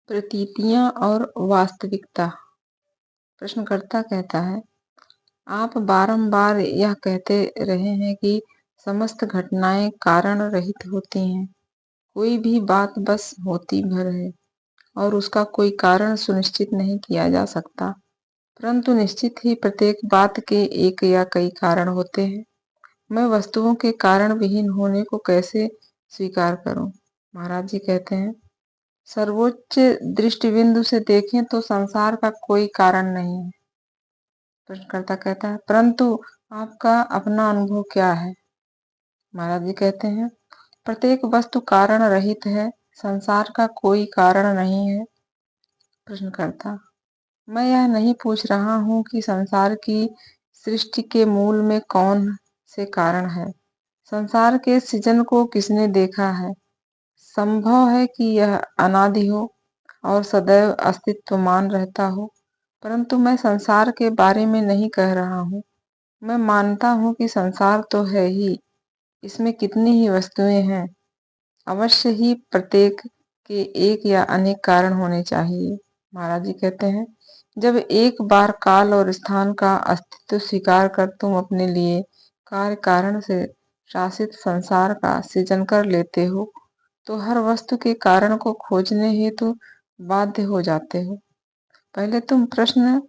प्रतीतियां और वास्तविकता। प्रश्नकर्ता कहता है, आप बारंबार यह कहते रहे हैं कि समस्त घटनाएं कारण रहित होती हैं। कोई भी बात बस होती भर है और उसका कोई कारण सुनिश्चित नहीं किया जा सकता। परंतु निश्चित ही प्रत्येक बात के एक या कई कारण होते हैं। मैं वस्तुओं के कारण विहीन होने को कैसे स्वीकार करूं? महाराज जी कहते हैं, सर्वोच्च दृष्टिबिंदु से देखें तो संसार का कोई कारण नहीं है। प्रश्नकर्ता कहता है, परंतु आपका अपना अनुभव क्या है? महाराज जी कहते हैं, प्रत्येक वस्तु कारण रहित है, संसार का कोई कारण नहीं है। प्रश्नकर्ता, मैं यह नहीं पूछ रहा हूँ कि संसार की सृष्टि के मूल में कौन से कारण है। संसार के सृजन को किसने देखा है? संभव है कि यह अनादि हो और सदैव अस्तित्वमान रहता हो, परंतु मैं संसार के बारे में नहीं कह रहा हूँ। मैं मानता हूँ कि संसार तो है ही, इसमें कितनी ही वस्तुएं हैं। अवश्य ही प्रत्येक के एक या अनेक कारण होने चाहिए। महाराज जी कहते हैं, जब एक बार काल और स्थान का अस्तित्व स्वीकार कर तुम अपने लिए कार्य कारण से शासित संसार का सृजन कर लेते हो, तो हर वस्तु के कारण को खोजने हेतु बाध्य हो जाते हो। पहले तुम प्रश्न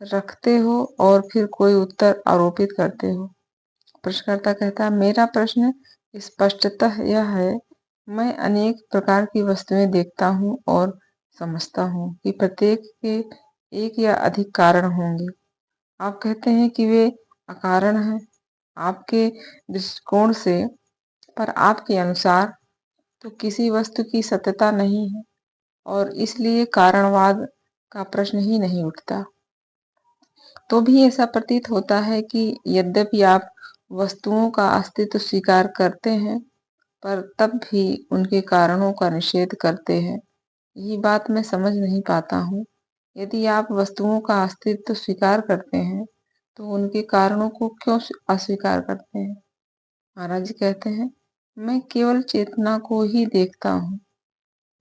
रखते हो और फिर कोई उत्तर आरोपित करते हो। प्रश्नकर्ता कहता है, मेरा प्रश्न स्पष्टतः यह है, मैं अनेक प्रकार की वस्तुएं देखता हूँ और समझता हूँ कि प्रत्येक के एक या अधिक कारण होंगे। आप कहते हैं कि वे अकारण हैं आपके दृष्टिकोण से, पर आपके अनुसार तो किसी वस्तु की सत्यता नहीं है और इसलिए कारणवाद का प्रश्न ही नहीं उठता। तो भी ऐसा प्रतीत होता है कि यद्यपि आप वस्तुओं का अस्तित्व स्वीकार करते हैं, पर तब भी उनके कारणों का निषेध करते हैं। यही बात मैं समझ नहीं पाता हूँ। यदि आप वस्तुओं का अस्तित्व स्वीकार करते हैं, तो उनके कारणों को क्यों अस्वीकार करते हैं? महाराज जी कहते हैं, मैं केवल चेतना को ही देखता हूँ।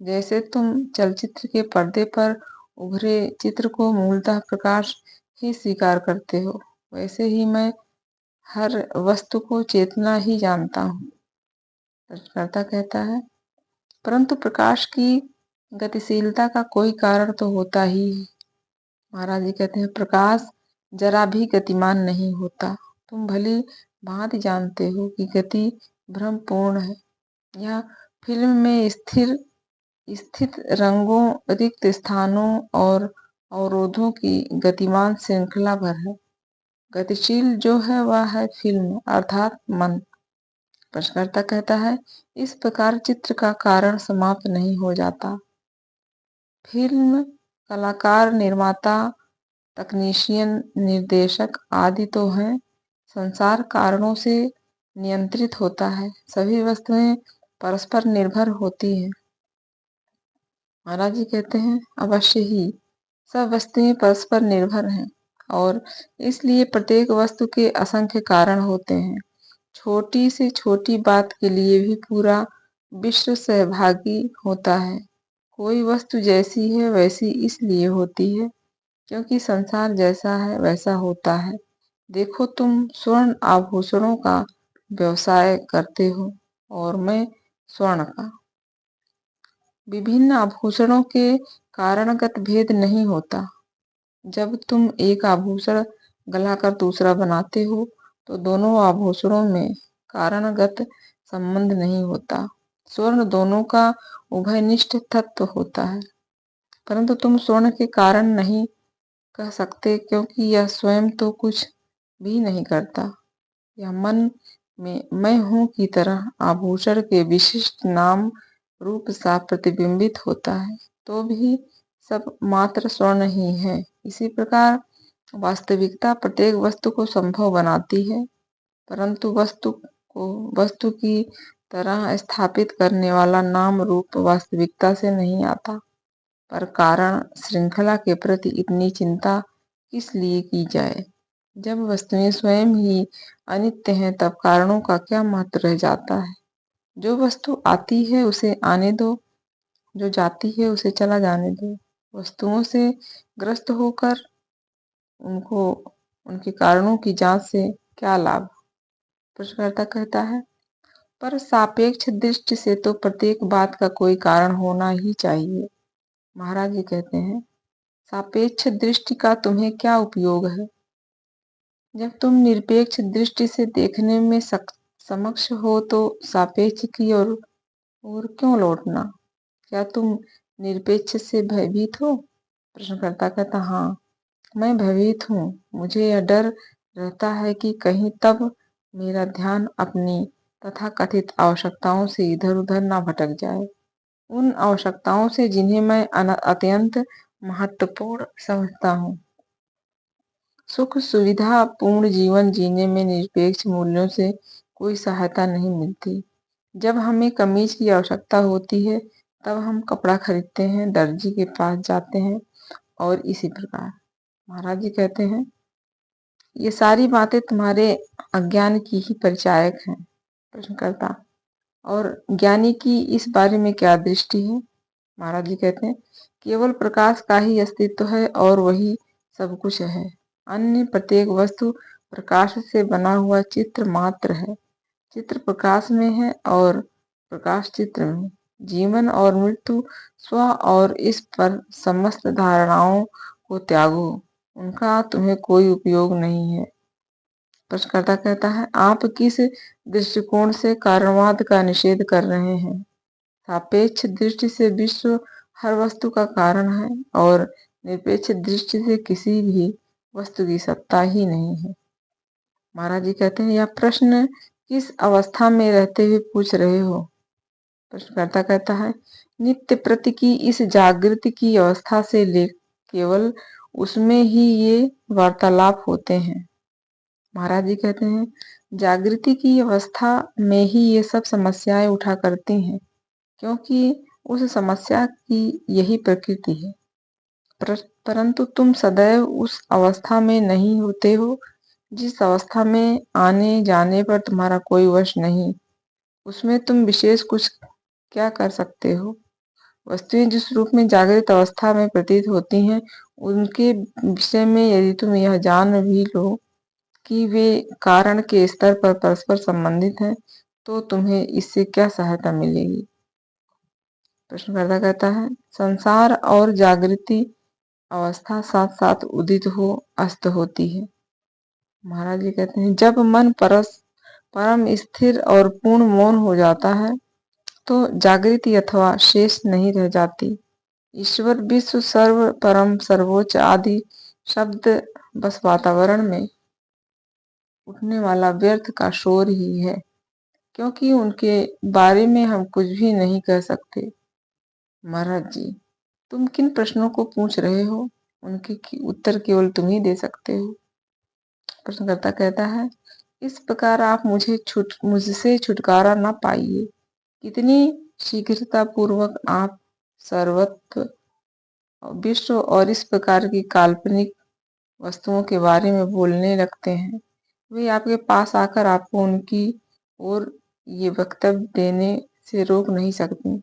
जैसे तुम चलचित्र के पर्दे पर उभरे चित्र को मूलतः प्रकाश ही स्वीकार करते हो, वैसे ही मैं हर वस्तु को चेतना ही जानता हूँ। प्रश्नकर्ता कहता है, परंतु प्रकाश की गतिशीलता का कोई कारण तो होता ही है। महाराज जी कहते हैं, प्रकाश जरा भी गतिमान नहीं होता। तुम भली भांति जानते हो कि गति भ्रमपूर्ण है। यह फिल्म में स्थित रंगों, रिक्त स्थानों और अवरोधों की गतिमान श्रृंखला भर है। गतिशील जो है वह है फिल्म अर्थात मन। प्रश्नकर्ता कहता है, इस प्रकार चित्र का कारण समाप्त नहीं हो जाता। फिल्म कलाकार, निर्माता, तकनीशियन, निर्देशक आदि तो हैं। संसार कारणों से नियंत्रित होता है। सभी वस्तुएं परस्पर निर्भर होती हैं। महाराज जी कहते हैं, अवश्य ही सब वस्तुएं परस्पर निर्भर हैं और इसलिए प्रत्येक वस्तु के असंख्य कारण होते हैं। छोटी से छोटी बात के लिए भी पूरा विश्व सहभागी होता है। कोई वस्तु जैसी है वैसी इसलिए होती है क्योंकि संसार जैसा है वैसा होता है। देखो, तुम स्वर्ण आभूषणों का व्यवसाय करते हो और मैं स्वर्ण का। विभिन्न आभूषणों के कारणगत भेद नहीं होता। जब तुम एक आभूषण गलाकर दूसरा बनाते हो, तो दोनों आभूषणों में कारणगत संबंध नहीं होता। स्वर्ण दोनों का उभयनिष्ठ तत्व होता है, परंतु तुम स्वर्ण के कारण नहीं कह सकते क्योंकि यह स्वयं तो कुछ भी नहीं करता। यह मन में मैं हूँ की तरह आभूषण के विशिष्ट नाम रूप सा प्रतिबिंबित होता है, तो भी सब मात्र स्वर्ण ही है। इसी प्रकार वास्तविकता प्रत्येक वस्तु को संभव बनाती है, परंतु वस्तु को वस्तु की तरह स्थापित करने वाला नाम रूप वास्तविकता से नहीं आता। पर कारण श्रृंखला के प्रति इतनी चिंता किस लिए की जाए? जब वस्तुएं स्वयं ही अनित्य हैं, तब कारणों का क्या महत्व रह जाता है? जो वस्तु आती है उसे आने दो, जो जाती है उसे चला जाने दो। वस्तुओं से ग्रस्त होकर उनको उनके कारणों की जांच से क्या लाभ? प्रश्नकर्ता कहता है, पर सापेक्ष दृष्टि से तो प्रत्येक बात का कोई कारण होना ही चाहिए। महाराज जी कहते हैं, सापेक्ष दृष्टि का तुम्हें क्या उपयोग है? जब तुम निरपेक्ष दृष्टि से देखने में समक्ष हो तो सापेक्ष की ओर क्यों लौटना? क्या तुम निरपेक्ष से भयभीत हो? प्रश्नकर्ता कहता, हाँ, मैं भयभीत हूँ। मुझे यह डर रहता है कि कहीं तब मेरा ध्यान अपनी तथाकथित आवश्यकताओं से इधर उधर ना भटक जाए, उन आवश्यकताओं से जिन्हें मैं अत्यंत महत्वपूर्ण समझता हूँ। सुख सुविधा पूर्ण जीवन जीने में निरपेक्ष मूल्यों से कोई सहायता नहीं मिलती। जब हमें कमीज की आवश्यकता होती है तब हम कपड़ा खरीदते हैं, दर्जी के पास जाते हैं और इसी प्रकार। महाराज जी कहते हैं, ये सारी बातें तुम्हारे अज्ञान की ही परिचायक हैं। प्रश्नकर्ता, और ज्ञानी की इस बारे में क्या दृष्टि है? महाराज जी कहते हैं, केवल प्रकाश का ही अस्तित्व है और वही सब कुछ है। अन्य प्रत्येक वस्तु प्रकाश से बना हुआ चित्र मात्र है। चित्र प्रकाश में है और प्रकाश चित्र में। जीवन और मृत्यु स्व और इस पर समस्त धारणाओं को त्यागो, उनका तुम्हें कोई उपयोग नहीं है। प्रश्नकर्ता कहता है, आप किस दृष्टिकोण से कारणवाद का निषेध कर रहे हैं? सापेक्ष दृष्टि से विश्व हर वस्तु का कारण है और निरपेक्ष दृष्टि से किसी भी वस्तु की सत्ता ही नहीं है। महाराज जी कहते हैं, यह प्रश्न किस अवस्था में रहते हुए पूछ रहे हो? प्रश्नकर्ता कहता है, नित्य प्रति की इस जागृति की अवस्था से ले केवल उसमें ही ये वार्तालाप होते हैं। महाराज जी कहते हैं, जागृति की अवस्था में ही ये सब समस्याएं उठा करती हैं, क्योंकि उस समस्या की यही प्रकृति है। परंतु तुम सदैव उस अवस्था में नहीं होते हो जिस अवस्था में आने जाने पर तुम्हारा कोई वश नहीं। उसमें तुम विशेष कुछ क्या कर सकते हो? वस्तुएं जिस रूप में जागृत अवस्था में प्रतीत होती हैं, उनके विषय में यदि तुम यह जान भी लो कि वे कारण के स्तर पर परस्पर संबंधित हैं, तो तुम्हें इससे क्या सहायता मिलेगी? प्रश्नकर्ता कहता है, संसार और जागृति अवस्था साथ साथ उदित हो अस्त होती है। महाराज जी कहते हैं, जब मन परम स्थिर और पूर्ण मौन हो जाता है तो जागृति अथवा शेष नहीं रह जाती। ईश्वर, विश्व, सर्व, परम, सर्वोच्च आदि शब्द बस वातावरण में उठने वाला व्यर्थ का शोर ही है, क्योंकि उनके बारे में हम कुछ भी नहीं कह सकते। महाराज जी, तुम किन प्रश्नों को पूछ रहे हो, उनके उत्तर केवल तुम ही दे सकते हो। प्रश्नकर्ता कहता है, इस प्रकार आप मुझसे छुटकारा न पाइए। कितनी शीघ्रता पूर्वक आप सर्वत्व, विश्व और इस प्रकार की काल्पनिक वस्तुओं के बारे में बोलने लगते हैं। वे आपके पास आकर आपको उनकी ओर ये वक्तव्य देने से रोक नहीं सकती।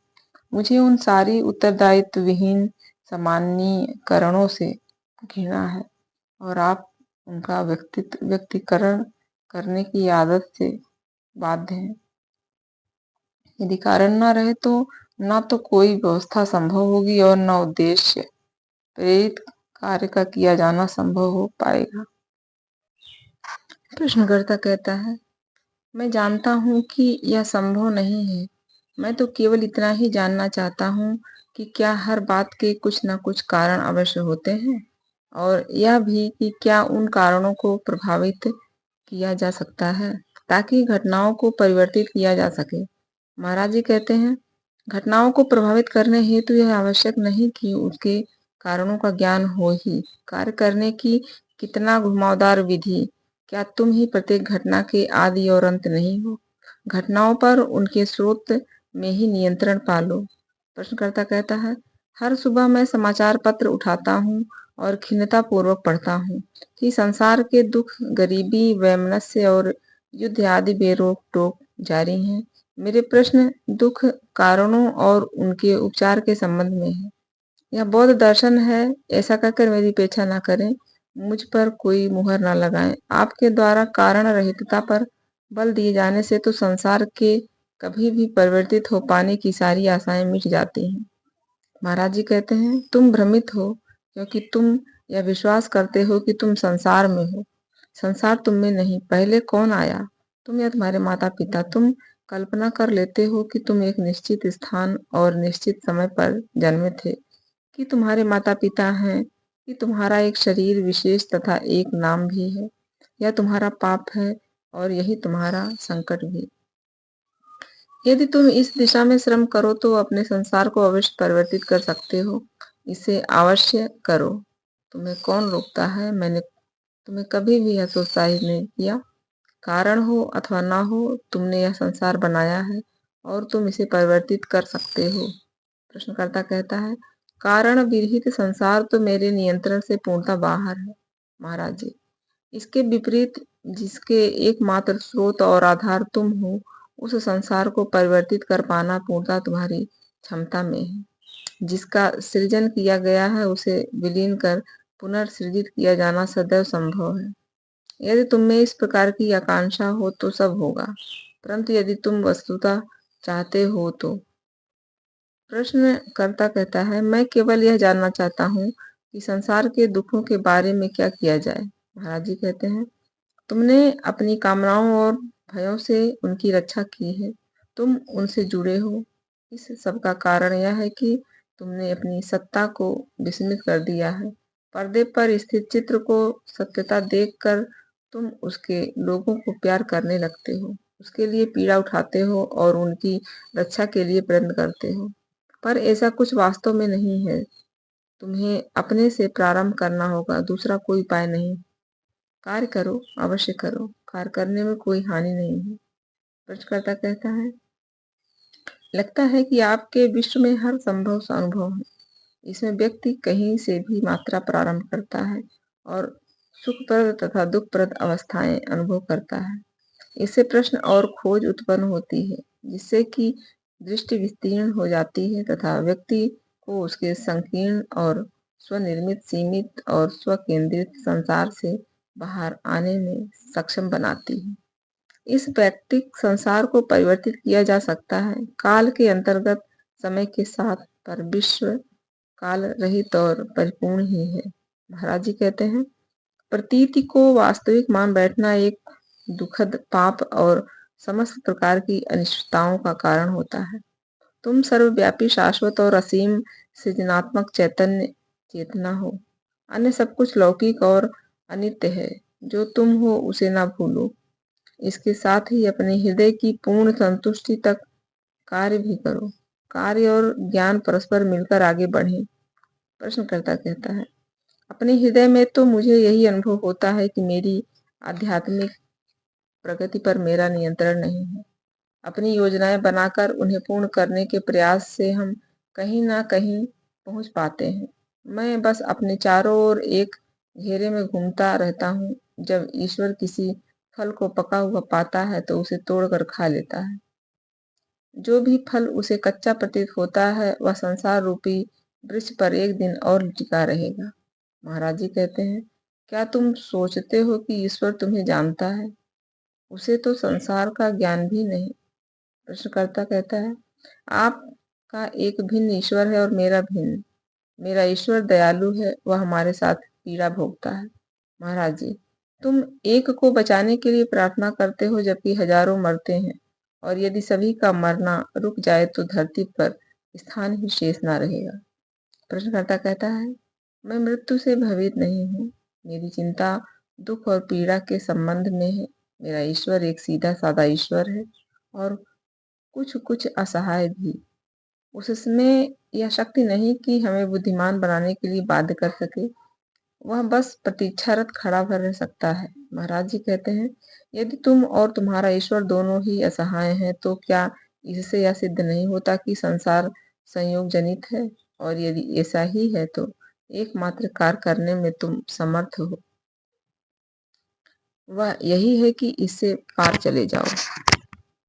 मुझे उन सारी उत्तरदायित्व विहीन सामान्यीकरणों से घृणा है और आप उनका व्यक्तिकरण करने की आदत से बाध्य हैं। यदि कारण न रहे तो न तो कोई व्यवस्था संभव होगी और न उद्देश्य प्रेरित कार्य का किया जाना संभव हो पाएगा। प्रश्नकर्ता कहता है, मैं जानता हूँ कि यह संभव नहीं है। मैं तो केवल इतना ही जानना चाहता हूँ कि क्या हर बात के कुछ न कुछ कारण अवश्य होते हैं, और यह भी कि क्या उन कारणों को प्रभावित किया जा सकता है ताकि घटनाओं को परिवर्तित किया जा सके। महाराज जी कहते हैं, घटनाओं को प्रभावित करने हेतु यह आवश्यक नहीं कि उसके कारणों का ज्ञान हो ही। कार्य करने की कितना घुमावदार विधि! क्या तुम ही प्रत्येक घटना के आदि और अंत नहीं हो? घटनाओं पर उनके स्रोत में ही नियंत्रण पालो। प्रश्नकर्ता कहता है, हर सुबह मैं समाचार पत्र उठाता हूँ और खिन्नता पूर्वक पढ़ता हूँ कि संसार के दुख, गरीबी, वैमनस्य और युद्ध आदि बेरोक टोक जारी हैं। मेरे प्रश्न दुख कारणों और उनके उपचार के संबंध में है। यह बौद्ध दर्शन है, ऐसा कहकर मेरी उपेक्षा न करें, मुझ पर कोई मुहर न लगाएं। आपके द्वारा कारण रहितता पर बल दिए जाने से तो संसार के कभी भी परिवर्तित हो पाने की सारी आशाएं मिट जाती हैं। महाराज जी कहते हैं, तुम भ्रमित हो क्योंकि तुम यह विश्वास करते हो कि तुम संसार में हो। संसार तुम में नहीं। पहले कौन आया? तुम या तुम्हारे माता पिता। तुम कल्पना कर लेते हो कि तुम एक निश्चित स्थान और निश्चित समय पर जन्मे थे, कि तुम्हारे माता पिता हैं, कि तुम्हारा एक शरीर विशेष तथा एक नाम भी है। यह तुम्हारा पाप है और यही तुम्हारा संकट भी। यदि तुम इस दिशा में श्रम करो तो अपने संसार को अवश्य परिवर्तित कर सकते हो। इसे अवश्य करो। तुम्हें कौन रोकता है? मैंने तुम्हें कभी भी यह प्रोत्साहित नहीं किया। कारण हो अथवा ना हो, तुमने यह संसार बनाया है और तुम इसे परिवर्तित कर सकते हो। प्रश्नकर्ता कहता है, कारण विरहित संसार तो मेरे नियंत्रण से पूर्णतः बाहर है। महाराज जी, इसके विपरीत जिसके एकमात्र स्रोत और आधार तुम हो, उस संसार को परिवर्तित कर पाना पूर्णतः तुम्हारी क्षमता में है। जिसका सृजन किया गया है उसे विलीन कर पुनर्सृजित किया जाना सदैव संभव है। यदि तुम में इस प्रकार की आकांक्षा हो तो सब होगा, परंतु यदि तुम वस्तुतः चाहते हो तो। प्रश्नकर्ता कहता है, मैं केवल यह जानना चाहता हूँ कि संसार के दुखों के बारे में क्या किया जाए। महाराज जी कहते हैं, तुमने अपनी कामनाओं और भयों से उनकी रक्षा की है। तुम उनसे जुड़े हो। इस सब का कारण यह है कि तुमने अपनी सत्ता को विस्मृत कर दिया है। पर्दे पर स्थित चित्र को सत्यता देखकर तुम उसके लोगों को प्यार करने लगते हो, उसके लिए पीड़ा उठाते हो और उनकी रक्षा के लिए प्रयत्न करते हो। पर ऐसा कुछ वास्तव में नहीं है। तुम्हें अपने से प्रारंभ करना होगा, दूसरा कोई उपाय नहीं। कार्य करो, अवश्य करो। कार्य करने में कोई हानि नहीं है। प्रश्नकर्ता कहता है, लगता है कि आपके विश्व में हर संभव अनुभव है। इसमें व्यक्ति कहीं से भी मात्रा प्रारंभ करता है और सुखप्रद तथा दुखप्रद अवस्थाएं अनुभव करता है। इससे प्रश्न और खोज उत्पन्न होती है, जिससे कि दृष्टि विस्तीर्ण हो जाती है तथा व्यक्ति को उसके संकीर्ण और स्वनिर्मित, सीमित और स्वकेंद्रित संसार से बाहर आने में सक्षम बनाती है। इस वैयक्तिक संसार को परिवर्तित किया जा सकता है काल के अंतर्गत, समय के साथ, पर विश्व काल रहित और परिपूर्ण ही है। महाराज जी कहते हैं, प्रतीति को वास्तविक मान बैठना एक दुखद पाप और समस्त प्रकार की अनिश्चितताओं का कारण होता है। तुम सर्वव्यापी, शाश्वत और असीम सृजनात्मक चैतन्य चेतना हो। अन्य सब कुछ लौकिक और अनित्य है। जो तुम हो उसे ना भूलो। इसके साथ ही अपने हृदय की पूर्ण संतुष्टि तक कार्य भी करो। कार्य और ज्ञान परस्पर मिलकर आगे बढ़े। प्रश्नकर्ता कहता है, अपने हृदय में तो मुझे यही अनुभव होता है कि मेरी आध्यात्मिक प्रगति पर मेरा नियंत्रण नहीं है। अपनी योजनाएं बनाकर उन्हें पूर्ण करने के प्रयास से हम कहीं ना कहीं पहुंच पाते हैं। मैं बस अपने चारों ओर एक घेरे में घूमता रहता हूँ। जब ईश्वर किसी फल को पका हुआ पाता है तो उसे तोड़कर खा लेता है। जो भी फल उसे कच्चा प्रतीत होता है वह संसार रूपी वृक्ष पर एक दिन और टिका रहेगा। महाराज जी कहते हैं, क्या तुम सोचते हो कि ईश्वर तुम्हें जानता है? उसे तो संसार का ज्ञान भी नहीं। प्रश्नकर्ता कहता है, आपका एक भिन्न ईश्वर है और मेरा भिन्न। मेरा ईश्वर दयालु है, वह हमारे साथ पीड़ा भोगता है। महाराज जी, तुम एक को बचाने के लिए प्रार्थना करते हो जबकि हजारों मरते हैं, और यदि सभी का मरना रुक जाए तो धरती पर स्थान ही शेष ना रहेगा। प्रश्नकर्ता कहता है, मैं मृत्यु से भयभीत नहीं हूँ। मेरी चिंता दुख और पीड़ा के संबंध में है। मेरा ईश्वर एक सीधा साधा ईश्वर है और कुछ कुछ असहाय भी। उसमें यह शक्ति नहीं कि हमें बुद्धिमान बनाने के लिए बाध्य कर सके। वह बस प्रतीक्षारत खड़ा रह सकता है। महाराज जी कहते हैं, यदि तुम और तुम्हारा ईश्वर दोनों ही असहाय हैं तो क्या इससे यह सिद्ध नहीं होता कि संसार संयोग जनित है? और यदि ऐसा ही है तो एकमात्र कार्य करने में तुम समर्थ हो, वह यही है कि इससे पार चले जाओ।